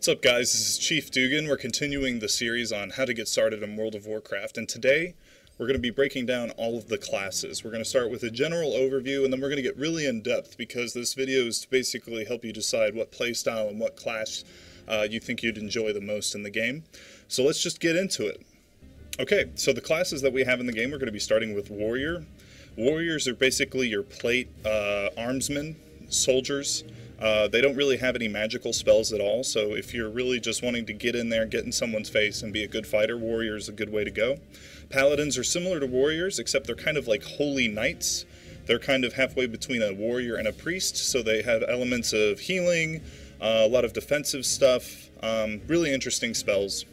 What's up, guys? This is Chief Dugan. We're continuing the series on how to get started in World of Warcraft, and today we're going to be breaking down all of the classes. We're going to start with a general overview, and then we're going to get really in-depth because this video is to basically help you decide what playstyle and what class you think you'd enjoy the most in the game. So let's just get into it. Okay, so the classes that we have in the game, we're going to be starting with Warrior. Warriors are basically your plate armsmen, soldiers. They don't really have any magical spells at all, so if you're really just wanting to get in there, get in someone's face, and be a good fighter, Warrior is a good way to go. Paladins are similar to Warriors, except they're kind of like holy knights. They're kind of halfway between a warrior and a priest, so they have elements of healing, a lot of defensive stuff, really interesting spells.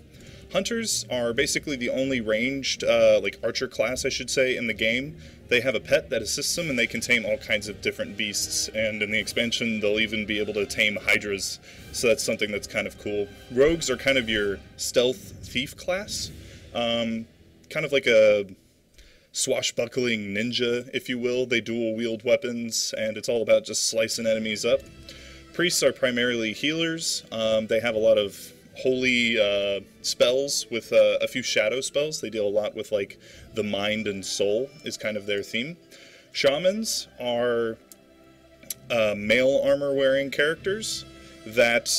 Hunters are basically the only ranged, like archer class, I should say, in the game. They have a pet that assists them, and they can tame all kinds of different beasts, and in the expansion they'll even be able to tame hydras, so that's something that's kind of cool. Rogues are kind of your stealth thief class, kind of like a swashbuckling ninja, if you will. They dual wield weapons, and it's all about just slicing enemies up. Priests are primarily healers. They have a lot of holy spells with a few shadow spells. They deal a lot with like the mind and soul is kind of their theme. Shamans are male armor wearing characters that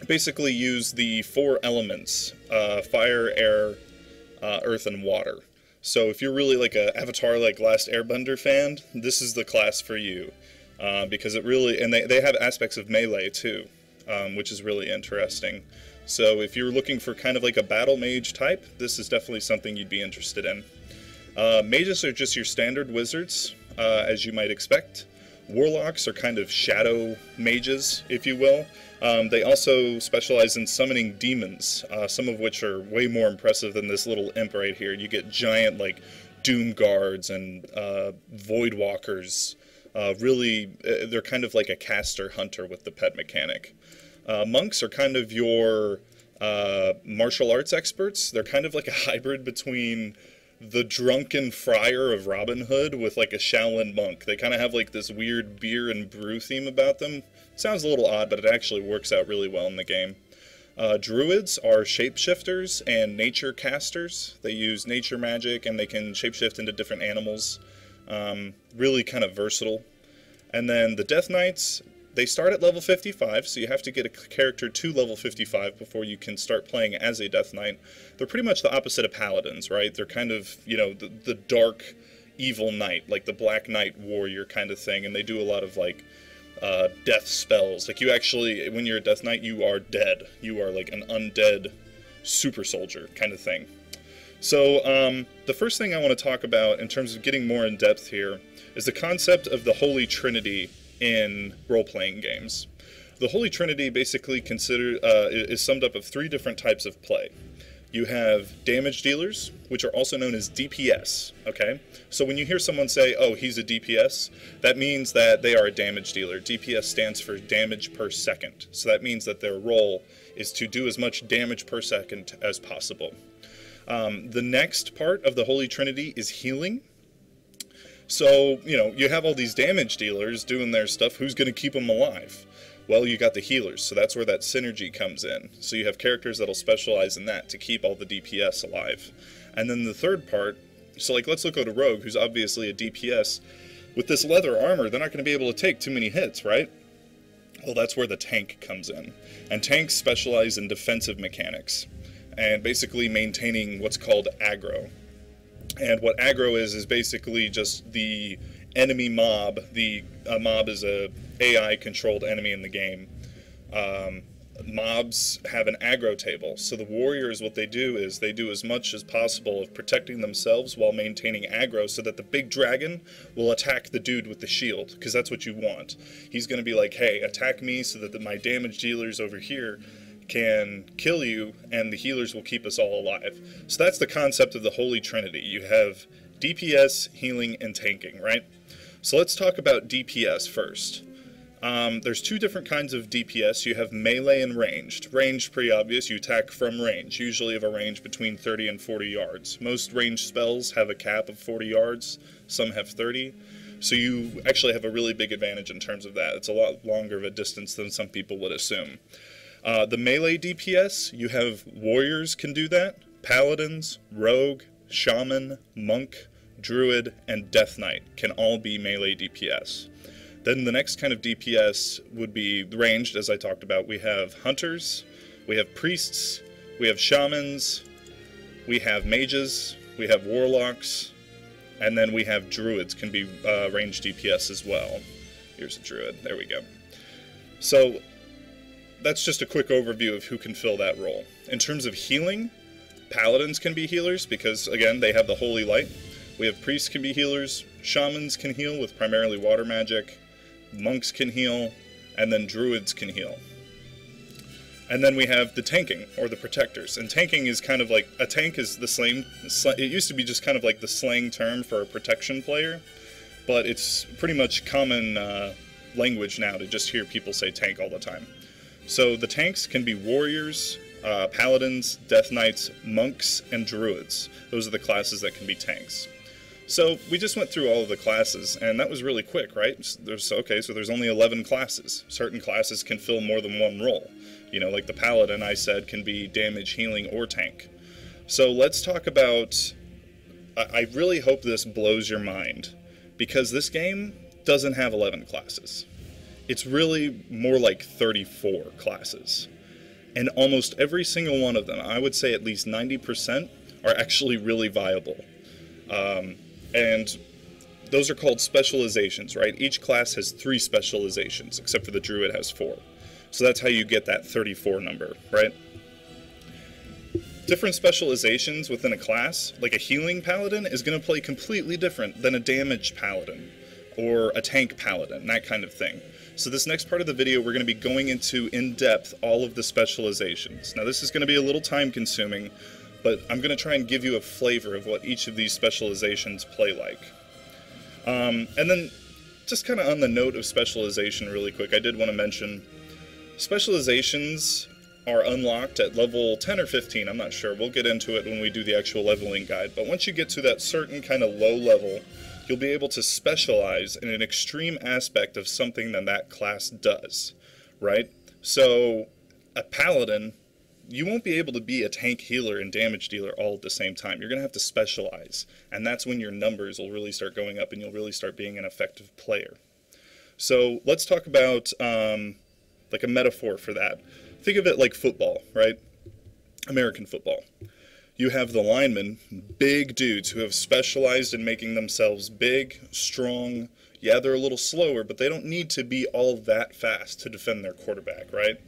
basically use the four elements, fire, air, earth, and water. So if you're really like a Avatar like Last Airbender fan, this is the class for you, because it really, and they have aspects of melee too. Which is really interesting. So if you're looking for kind of like a battle mage type, this is definitely something you'd be interested in. Mages are just your standard wizards, as you might expect. Warlocks are kind of shadow mages, if you will. They also specialize in summoning demons, some of which are way more impressive than this little imp right here. You get giant like doom guards and void walkers. Really, they're kind of like a caster hunter with the pet mechanic. Monks are kind of your martial arts experts. They're kind of like a hybrid between the drunken friar of Robin Hood with like a Shaolin monk. They kind of have like this weird beer and brew theme about them. Sounds a little odd, but it actually works out really well in the game. Druids are shapeshifters and nature casters. They use nature magic and they can shapeshift into different animals. Really kind of versatile. And then the Death Knights, they start at level 55, so you have to get a character to level 55 before you can start playing as a Death Knight. They're pretty much the opposite of Paladins, right? They're kind of, you know, the dark, evil knight, like the Black Knight warrior kind of thing, and they do a lot of, like, death spells. Like, you actually, when you're a Death Knight, you are dead. You are, like, an undead super soldier kind of thing. So, the first thing I want to talk about in terms of getting more in depth here is the concept of the Holy Trinity in role-playing games. The Holy Trinity basically is summed up of three different types of play. You have damage dealers, which are also known as DPS, okay? So when you hear someone say, oh, he's a DPS, that means that they are a damage dealer. DPS stands for damage per second. So that means that their role is to do as much damage per second as possible. The next part of the Holy Trinity is healing. So, you know, you have all these damage dealers doing their stuff. Who's going to keep them alive? Well, you got the healers, so that's where that synergy comes in. So you have characters that'll specialize in that to keep all the DPS alive. And then the third part, so like let's look at a rogue who's obviously a DPS. With this leather armor, they're not going to be able to take too many hits, right? Well, that's where the tank comes in. And tanks specialize in defensive mechanics and basically maintaining what's called aggro. And what aggro is basically just the enemy mob. The mob is a AI-controlled enemy in the game. Mobs have an aggro table. So the warriors, what they do is they do as much as possible of protecting themselves while maintaining aggro so that the big dragon will attack the dude with the shield, because that's what you want. He's going to be like, hey, attack me so that my damage dealers over here can kill you, and the healers will keep us all alive. So that's the concept of the Holy Trinity. You have DPS, healing, and tanking, right? So let's talk about DPS first. There's two different kinds of DPS. You have melee and ranged. Ranged, pretty obvious, you attack from range, usually of a range between 30 and 40 yards. Most ranged spells have a cap of 40 yards, some have 30. So you actually have a really big advantage in terms of that. It's a lot longer of a distance than some people would assume. The melee DPS, you have warriors can do that, paladins, rogue, shaman, monk, druid, and death knight can all be melee DPS. Then the next kind of DPS would be ranged, as I talked about. We have hunters, we have priests, we have shamans, we have mages, we have warlocks, and then we have druids can be ranged DPS as well. Here's a druid, there we go. So that's just a quick overview of who can fill that role. In terms of healing, paladins can be healers because, again, they have the holy light. We have priests can be healers, shamans can heal with primarily water magic, monks can heal, and then druids can heal. And then we have the tanking, or the protectors. And tanking is kind of like, a tank is the slang, it used to be just kind of like the slang term for a protection player, but it's pretty much common language now to just hear people say tank all the time. So the tanks can be warriors, paladins, death knights, monks, and druids. Those are the classes that can be tanks. So we just went through all of the classes, and that was really quick, right? So there's only 11 classes. Certain classes can fill more than one role. You know, like the paladin I said can be damage, healing, or tank. So let's talk about, I really hope this blows your mind, because this game doesn't have 11 classes. It's really more like 34 classes. And almost every single one of them, I would say at least 90%, are actually really viable. And those are called specializations, right? Each class has 3 specializations, except for the druid has 4. So that's how you get that 34 number, right? Different specializations within a class, like a healing paladin, is going to play completely different than a damage paladin or a tank paladin, that kind of thing. So this next part of the video, we're going to be going into in-depth all of the specializations. Now this is going to be a little time-consuming, but I'm going to try and give you a flavor of what each of these specializations play like. And then, just kind of on the note of specialization really quick, I did want to mention, specializations are unlocked at level 10 or 15, I'm not sure. We'll get into it when we do the actual leveling guide. But once you get to that certain kind of low level, you'll be able to specialize in an extreme aspect of something that that class does, right? So, a paladin, you won't be able to be a tank healer and damage dealer all at the same time. You're going to have to specialize, and that's when your numbers will really start going up and you'll really start being an effective player. So let's talk about like a metaphor for that. Think of it like football, right? American football. You have the linemen, big dudes who have specialized in making themselves big, strong. Yeah, they're a little slower, but they don't need to be all that fast to defend their quarterback, right?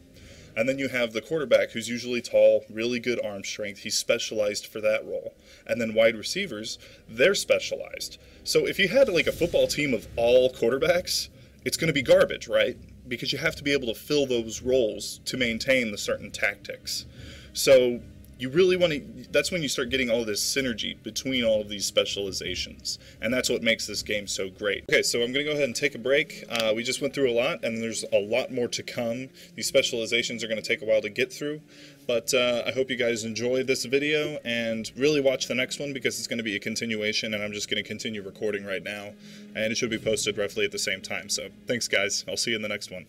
And then you have the quarterback who's usually tall, really good arm strength. He's specialized for that role. And then wide receivers, they're specialized. So if you had like a football team of all quarterbacks, it's going to be garbage, right? Because you have to be able to fill those roles to maintain the certain tactics. So you really want to, that's when you start getting all this synergy between all of these specializations. And that's what makes this game so great. Okay, so I'm going to go ahead and take a break. We just went through a lot, and there's a lot more to come. These specializations are going to take a while to get through. But I hope you guys enjoy this video, and really watch the next one, because it's going to be a continuation, and I'm just going to continue recording right now. And it should be posted roughly at the same time. So thanks, guys. I'll see you in the next one.